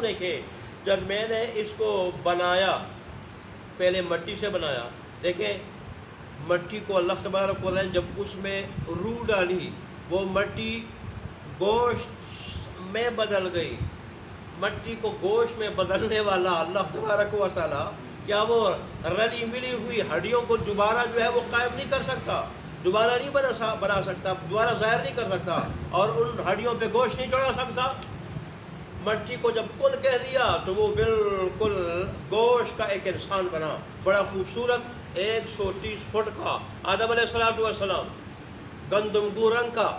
نمونے کے. جب میں نے اس کو بنایا، پہلے مٹی سے بنایا، دیکھیں مٹی کو اللہ تبارک و تعالیٰ نے جب اس میں روح ڈالی، وہ مٹی گوشت میں بدل گئی. مٹی کو گوشت میں بدلنے والا اللہ تبارک و تعالیٰ کیا وہ رلی ملی ہوئی ہڈیوں کو دوبارہ جو ہے وہ قائم نہیں کر سکتا، دوبارہ نہیں بنا سکتا، دوبارہ ظاہر نہیں کر سکتا، اور ان ہڈیوں پہ گوشت نہیں چڑھا سکتا؟ مٹی کو جب کن کہہ دیا تو وہ بالکل گوشت کا ایک انسان بنا، بڑا خوبصورت 130 فٹ کا، آدم علیہ السلام، گندم گو رنگ کا،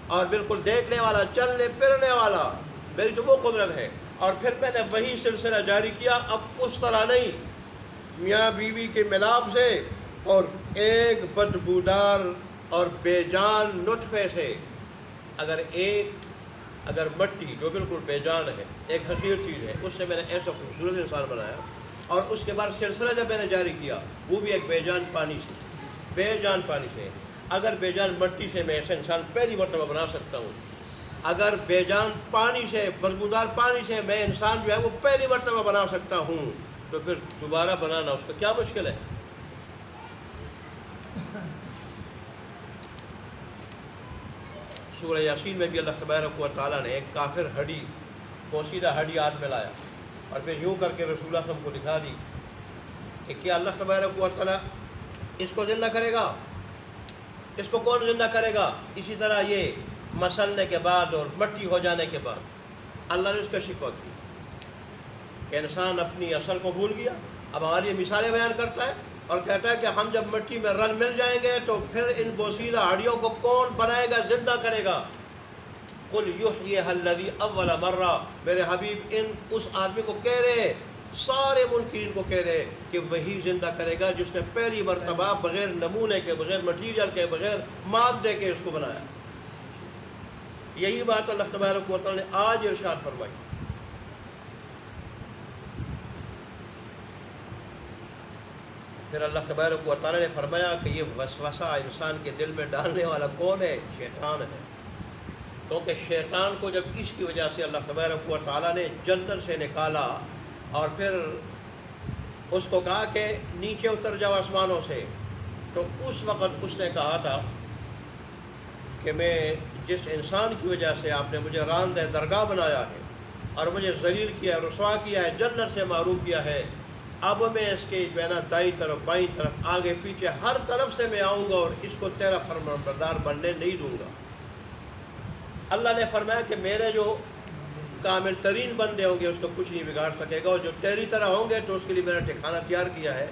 اور بالکل دیکھنے والا، چلنے پھرنے والا. میری تو وہ قدرت ہے. اور پھر میں نے وہی سلسلہ جاری کیا، اب اس طرح نہیں، میاں بیوی کے ملاپ سے اور ایک بدبودار اور بے جان نطفے سے. اگر مٹی جو بالکل بے جان ہے، ایک حقیر چیز ہے، اس سے میں نے ایسا خوبصورت انسان بنایا. اور اس کے بعد سلسلہ جب میں نے جاری کیا، وہ بھی ایک بے جان پانی سے. اگر بے جان مٹی سے میں ایسا انسان پہلی مرتبہ بنا سکتا ہوں، اگر بے جان پانی سے، بدبودار پانی سے میں انسان جو ہے وہ پہلی مرتبہ بنا سکتا ہوں، تو پھر دوبارہ بنانا اس کا کیا مشکل ہے؟ سورہ یاسین میں بھی اللہ تبارک و تعالیٰ نے ایک کافر ہڈی، پوشیدہ ہڈی ہاتھ میں لایا، اور پھر یوں کر کے رسول اللہ صلی اللہ علیہ وسلم کو دکھا دی کہ کیا اللہ تبارک و تعالیٰ اس کو زندہ کرے گا؟ اس کو کون زندہ کرے گا؟ اسی طرح یہ مسلنے کے بعد اور مٹی ہو جانے کے بعد اللہ نے اس کا شکوہ کیا کہ انسان اپنی اصل کو بھول گیا. اب ہماری مثالیں بیان کرتا ہے اور کہتا ہے کہ ہم جب مٹی میں رل مل جائیں گے تو پھر ان بوسیدہ ہڈیوں کو کون بنائے گا، زندہ کرے گا؟ قل یحییھا الذی اول مرہ. میرے حبیب اس آدمی کو کہہ رہے، سارے منکرین کو کہہ رہے کہ وہی زندہ کرے گا جس نے پہلی مرتبہ بغیر نمونے کے، بغیر مٹیریل کے، بغیر مادے کے اس کو بنایا. یہی بات اللہ تبارک و تعالیٰ نے آج ارشاد فرمائی. پھر اللہ تبارک و تعالیٰ نے فرمایا کہ یہ وسوسہ انسان کے دل میں ڈالنے والا کون ہے؟ شیطان ہے. کیونکہ شیطان کو جب اس کی وجہ سے اللہ تبارک و تعالیٰ نے جنت سے نکالا اور پھر اس کو کہا کہ نیچے اتر جاؤ آسمانوں سے، تو اس وقت اس نے کہا تھا کہ میں جس انسان کی وجہ سے آپ نے مجھے راندہ درگاہ بنایا ہے اور مجھے ذلیل کیا ہے، رسوا کیا ہے، جنت سے محروم کیا ہے، اب میں اس کے جو ہے نا دائیں طرف، بائیں طرف، آگے پیچھے ہر طرف سے میں آؤں گا اور اس کو تیرا فرمانبردار بننے نہیں دوں گا. اللہ نے فرمایا کہ میرے جو کامل ترین بندے ہوں گے اس کو کچھ نہیں بگاڑ سکے گا، اور جو تیری طرح ہوں گے تو اس کے لیے میں نے ٹھکانہ تیار کیا ہے،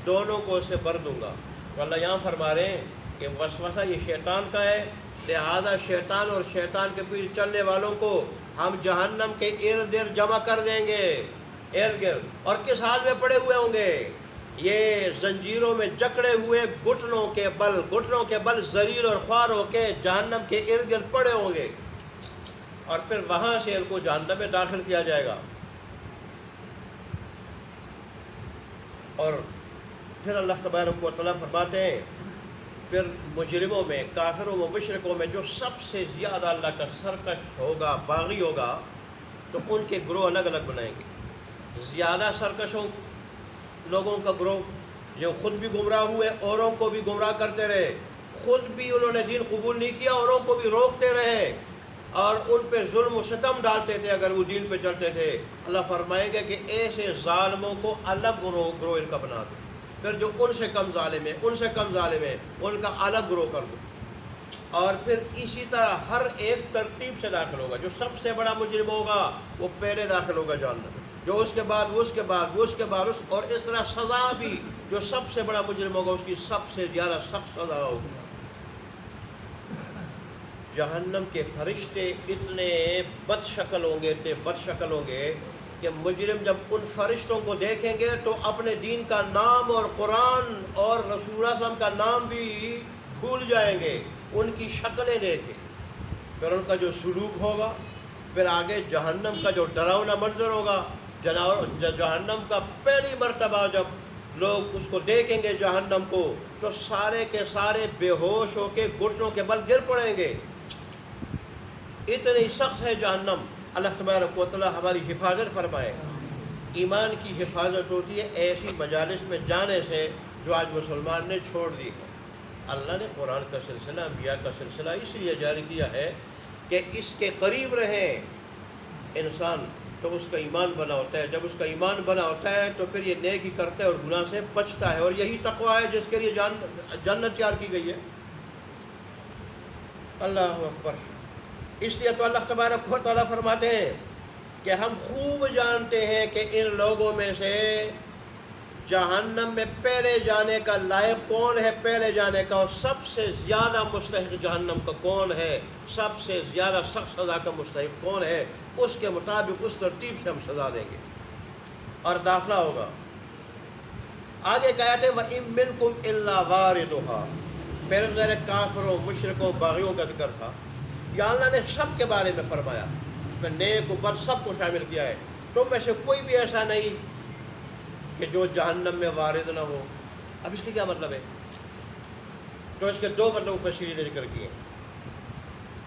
دونوں کو اس سے بھر دوں گا. تو اللہ یہاں فرما رہے ہیں کہ وسوسہ یہ شیطان کا ہے، لہذا شیطان اور شیطان کے پیچھے چلنے والوں کو ہم جہنم کے ارد گرد جمع کر دیں گے، ارد گرد. اور کس حال میں پڑے ہوئے ہوں گے؟ یہ زنجیروں میں جکڑے ہوئے، گھٹنوں کے بل ذلیل اور خوار ہو کے جہنم کے ارد گرد پڑے ہوں گے، اور پھر وہاں سے ان کو جہنم میں داخل کیا جائے گا. اور پھر اللہ تبارک و تعالیٰ فرماتے ہیں پھر مجرموں میں، کافروں و مشرکوں میں جو سب سے زیادہ اللہ کا سرکش ہوگا، باغی ہوگا، تو ان کے گروہ الگ الگ بنائیں گے. زیادہ سرکشوں لوگوں کا گروہ جو خود بھی گمراہ ہوئے، اوروں کو بھی گمراہ کرتے رہے، خود بھی انہوں نے دین قبول نہیں کیا، اوروں کو بھی روکتے رہے اور ان پہ ظلم و ستم ڈالتے تھے اگر وہ دین پہ چلتے تھے. اللہ فرمائے گا کہ ایسے ظالموں کو الگ گروہ ان کا بنا دو. پھر جو ان سے کم ظالم ہے ان کا الگ گروہ کر دو. اور پھر اسی طرح ہر ایک ترتیب سے داخل ہوگا. جو سب سے بڑا مجرم ہوگا وہ پہلے داخل ہوگا جہنم، جو اس کے بعد اور اس طرح سزا بھی، جو سب سے بڑا مجرم ہوگا اس کی سب سے زیادہ سخت سزا ہوگی. جہنم کے فرشتے اتنے بد شکل ہوں گے کہ مجرم جب ان فرشتوں کو دیکھیں گے تو اپنے دین کا نام اور قرآن اور رسول اللہ صلی اللہ علیہ وسلم کا نام بھی بھول جائیں گے. ان کی شکلیں دیکھیں، پھر ان کا جو سلوک ہوگا، پھر آگے جہنم کا جو ڈراؤنا منظر ہوگا. جہنم کا پہلی مرتبہ جب لوگ اس کو دیکھیں گے جہنم کو، تو سارے کے سارے بے ہوش ہو کے گھٹنوں کے بل گر پڑیں گے. اتنی سخت ہے جہنم اللہ تبارک و تعالی ہماری حفاظت فرمائے۔ ایمان کی حفاظت ہوتی ہے ایسی مجالس میں جانے سے جو آج مسلمان نے چھوڑ دی ہے۔ اللہ نے قرآن کا سلسلہ، انبیاء کا سلسلہ اس لیے جاری کیا ہے کہ اس کے قریب رہے انسان تو اس کا ایمان بنا ہوتا ہے۔ جب اس کا ایمان بنا ہوتا ہے تو پھر یہ نیکی کرتا ہے اور گناہ سے بچتا ہے، اور یہی تقویٰ ہے جس کے لیے جنت تیار کی گئی ہے۔ اللہ اکبر۔ اس لیے تو اللہ تبارک و تعالیٰ فرماتے ہیں کہ ہم خوب جانتے ہیں کہ ان لوگوں میں سے جہنم میں پہلے جانے کا لائق کون ہے، پہلے جانے کا، اور سب سے زیادہ مستحق جہنم کا کون ہے، سب سے زیادہ سخت سزا کا مستحق کون ہے، اس کے مطابق اس ترتیب سے ہم سزا دیں گے اور داخلہ ہوگا۔ آگے کہتے ہیں وَإِن مِّنكُمْ إِلَّا وَارِدُهَا، پہلے ذرا کافروں، مشرکوں، باغیوں کا ذکر تھا، یا اللہ نے سب کے بارے میں فرمایا، اس میں نیک و بد سب کو شامل کیا ہے۔ تم میں سے کوئی بھی ایسا نہیں کہ جو جہنم میں وارد نہ ہو۔ اب اس کے کیا مطلب ہے؟ تو اس کے دو مطلب مفسرین نے ذکر کیے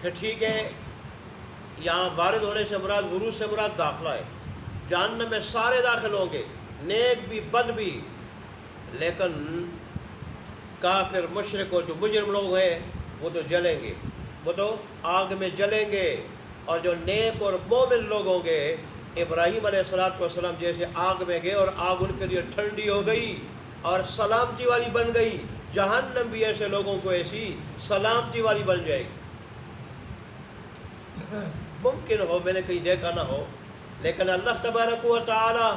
کہ ٹھیک ہے، یہاں وارد ہونے سے مراد، ورود سے مراد داخلہ ہے۔ جہنم میں سارے داخل ہوں گے، نیک بھی بد بھی، لیکن کافر مشرک اور جو مجرم لوگ ہیں وہ تو جلیں گے، وہ تو آگ میں جلیں گے، اور جو نیک اور مومن لوگ ہوں گے، ابراہیم علیہ السلام جیسے آگ میں گئے اور آگ ان کے لیے ٹھنڈی ہو گئی اور سلامتی والی بن گئی، جہنم بھی ایسے لوگوں کو ایسی سلامتی والی بن جائے گی۔ ممکن ہو میں نے کہیں دیکھا نہ ہو، لیکن اللہ تبارک و تعالی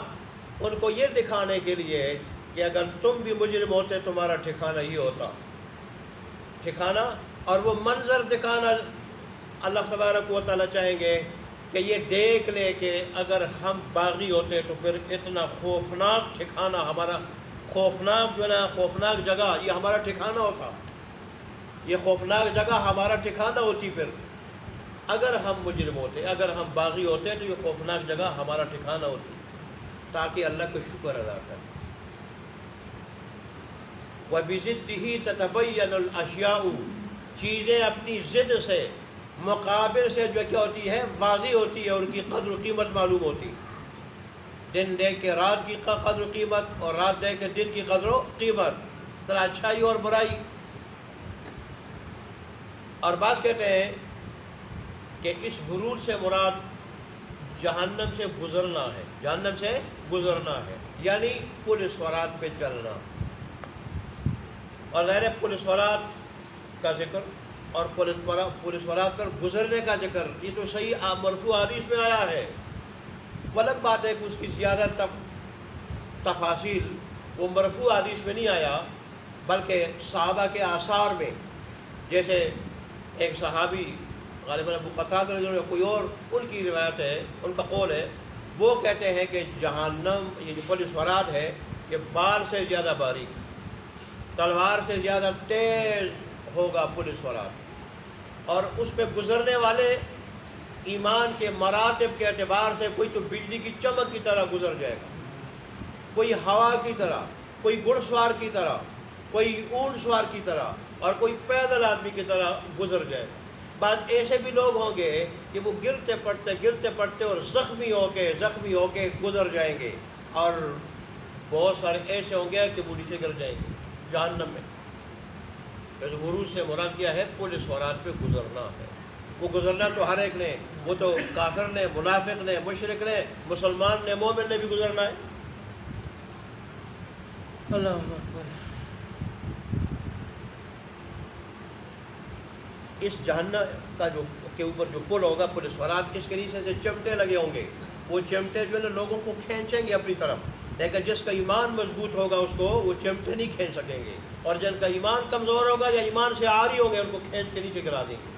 ان کو یہ دکھانے کے لیے کہ اگر تم بھی مجرم ہوتے تمہارا ٹھکانہ یہ ہوتا، ٹھکانہ، اور وہ منظر دکھانا اللہ تبارک و تعالی چاہیں گے کہ یہ دیکھ لے کہ اگر ہم باغی ہوتے تو پھر اتنا خوفناک ٹھکانہ ہمارا، خوفناک جو ہے نا، خوفناک جگہ یہ ہمارا ٹھکانہ ہوتا، یہ خوفناک جگہ ہمارا ٹھکانہ ہوتی۔ پھر اگر ہم مجرم ہوتے، اگر ہم باغی ہوتے تو یہ خوفناک جگہ ہمارا ٹھکانہ ہوتی، تاکہ اللہ کا شکر ادا کریں۔ وَبِضِدِّهِ تَتَبَيَّنُ الْأَشْيَاءُ، چیزیں اپنی ضد سے، مقابل سے جو کیا ہوتی ہے، واضح ہوتی ہے، اور ان کی قدر و قیمت معلوم ہوتی۔ دن دیکھ کے رات کی قدر و قیمت، اور رات دیکھ کے دن کی قدر و قیمت، طرح اچھائی اور برائی۔ اور بعض کہتے ہیں کہ اس ورود سے مراد جہنم سے گزرنا ہے، جہنم سے گزرنا ہے، یعنی پل سورات پہ چلنا، اور ظاہر پل سورات کا ذکر اور پل سورات پر گزرنے کا ذکر یہ تو صحیح مرفوع حدیث میں آیا ہے۔ الگ بات ہے کہ اس کی زیادہ تفاصیل وہ مرفوع حدیث میں نہیں آیا، بلکہ صحابہ کے آثار میں، جیسے ایک صحابی غالباً ابو قتادہ رضی اللہ عنہ، کوئی اور ان کی روایت ہے، ان کا قول ہے، وہ کہتے ہیں کہ جہنم یہ جو پل سورات ہے یہ بال سے زیادہ باریک، تلوار سے زیادہ تیز ہوگا پل سورات، اور اس پہ گزرنے والے ایمان کے مراتب کے اعتبار سے کوئی تو بجلی کی چمک کی طرح گزر جائے گا، کوئی ہوا کی طرح، کوئی گھڑ سوار کی طرح، کوئی اونٹ سوار کی طرح، اور کوئی پیدل آدمی کی طرح گزر جائے گا۔ بعض ایسے بھی لوگ ہوں گے کہ وہ گرتے پڑتے اور زخمی ہو کے گزر جائیں گے، اور بہت سارے ایسے ہوں گے کہ وہ نیچے گر جائیں گے جہنم میں۔ جیسے ورود سے مراد کیا ہے، پل سورات پہ گزرنا ہے۔ وہ گزرنا تو ہر ایک نے، وہ تو کافر نے، منافق نے، مشرک نے، مسلمان نے، مومن نے بھی گزرنا ہے۔ اللہ اکبر۔ اس جہنم کا جو کے اوپر جو پل ہوگا، پل سورات، اس کے نیچے سے چمٹے لگے ہوں گے، وہ چمٹے جو ہے نا لوگوں کو کھینچیں گے اپنی طرف، لیکن جس کا ایمان مضبوط ہوگا اس کو وہ چمٹے نہیں کھینچ سکیں گے، اور جن کا ایمان کمزور ہوگا یا ایمان سے عاری ہوں گے ان کو کھینچ کے نیچے گرا دیں گے۔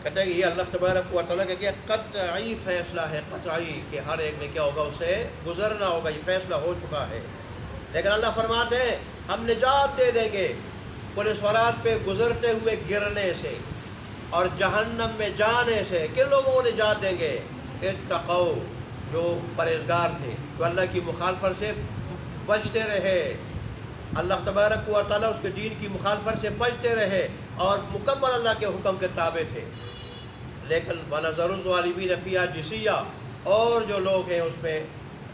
کہتے ہیں کہ یہ اللہ تبارک و تعالیٰ کا کیا قطعی فیصلہ ہے، قطعی، کہ ہر ایک نے کیا ہوگا، اسے گزرنا ہوگا، یہ فیصلہ ہو چکا ہے۔ لیکن اللہ فرماتے ہیں ہم نجات دے دیں گے پل سورات پہ گزرتے ہوئے گرنے سے اور جہنم میں جانے سے۔ کن لوگوں کو نجات دیں گے؟ اتقوا، جو پرہیزگار تھے، جو اللہ کی مخالفت سے بچتے رہے، اللہ تبارک و تعالیٰ اس کے دین کی مخالفت سے بچتے رہے اور مکمل اللہ کے حکم کے تابع تھے۔ لیکن ونظر الظالمین فیہا جثیا، اور جو لوگ ہیں اس میں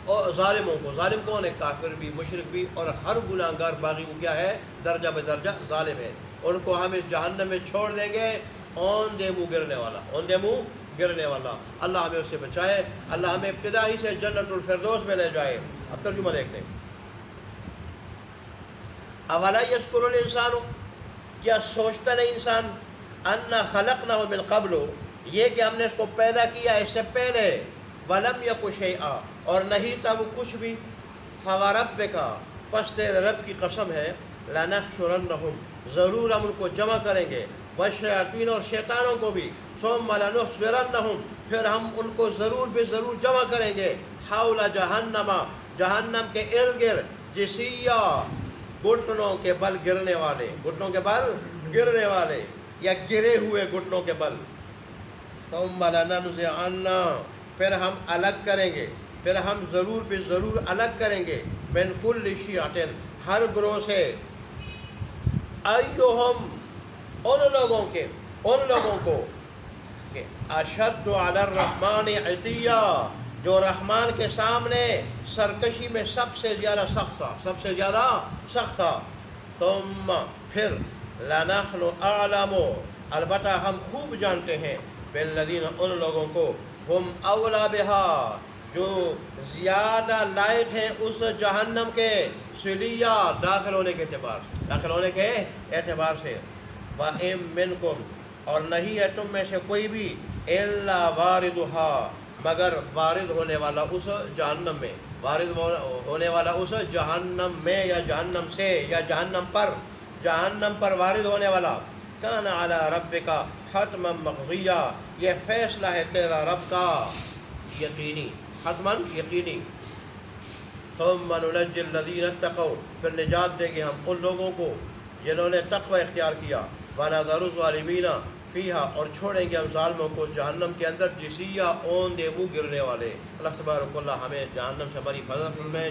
اور ظالموں کو، ظالم کون ہے؟ کافر بھی، مشرک بھی، اور ہر گناہ گار باغی کو کیا ہے؟ درجہ بے درجہ ظالم ہے. ان کو ہم اس جہنم میں چھوڑ دیں گے اوندے منہ گرنے والا، اوندے منہ گرنے والا. اللہ ہمیں اس سے بچائے، اللہ ہمیں ابتدا ہی سے جنت الفردوس میں لے جائے. اب ترجمہ دیکھ لیں. اولا یذکر الانسان، کیا سوچتا نہیں انسان، انا خلقنہ من قبل، یہ کہ ہم نے اس کو پیدا کیا اس سے پہلے، ولم یک شیئا، اور نہیں تھا وہ کچھ بھی، فوربک، پس تیرے رب کی قسم ہے، لنحشرنہم، ضرور ہم ان کو جمع کریں گے، والشیاطین، اور شیطانوں کو بھی، ثم لنحشرنہم، پھر ہم ان کو ضرور بے ضرور جمع کریں گے، حول جہنم، جہنم کے ارد گرد، جثیا، گھٹنوں کے بل گرنے والے، گھٹنوں کے بل گرنے والے، یا گرے ہوئے گھٹنوں کے بل. ثم لننزعن، پھر ہم الگ کریں گے، پھر ہم ضرور بے ضرور الگ کریں گے، من کل شیعۃ، ہر گروہ سے، ایہم، ان لوگوں کو کہ اشد علی الرحمن عتیا، جو رحمان کے سامنے سرکشی میں سب سے زیادہ سخت تھا، سب سے زیادہ سخت تھا. ثم، پھر، لنحن اعلم، البتہ ہم خوب جانتے ہیں، بالذین، ان لوگوں کو، ہم اولا بہا، جو زیادہ لائق ہیں اس جہنم کے، سلیہ، داخل ہونے کے اعتبار سے، داخل ہونے کے اعتبار سے. وَإِن مِّنکم، اور نہیں ہے تم میں سے کوئی بھی، الا واردھا، مگر وارد ہونے والا اس جہنم میں، وارد ہونے والا اس جہنم میں، یا جہنم سے، یا جہنم پر وارد ہونے والا. کان علی ربک حتما مقضیہ، یہ فیصلہ ہے تیرا رب کا یقینی، حتماً یقینی. ثم ننجی الذین اتقوا، پھر نجات دیں گے ہم ان لوگوں کو جنہوں نے تقوی اختیار کیا. ونذر الظالمین فیہا، اور چھوڑیں گے ہم ظالموں کو جہنم کے اندر، جثیا، اوندے منہ گرنے والے. اللہ تبارک اللہ ہمیں جہنم سے بڑی فضل فرمائے.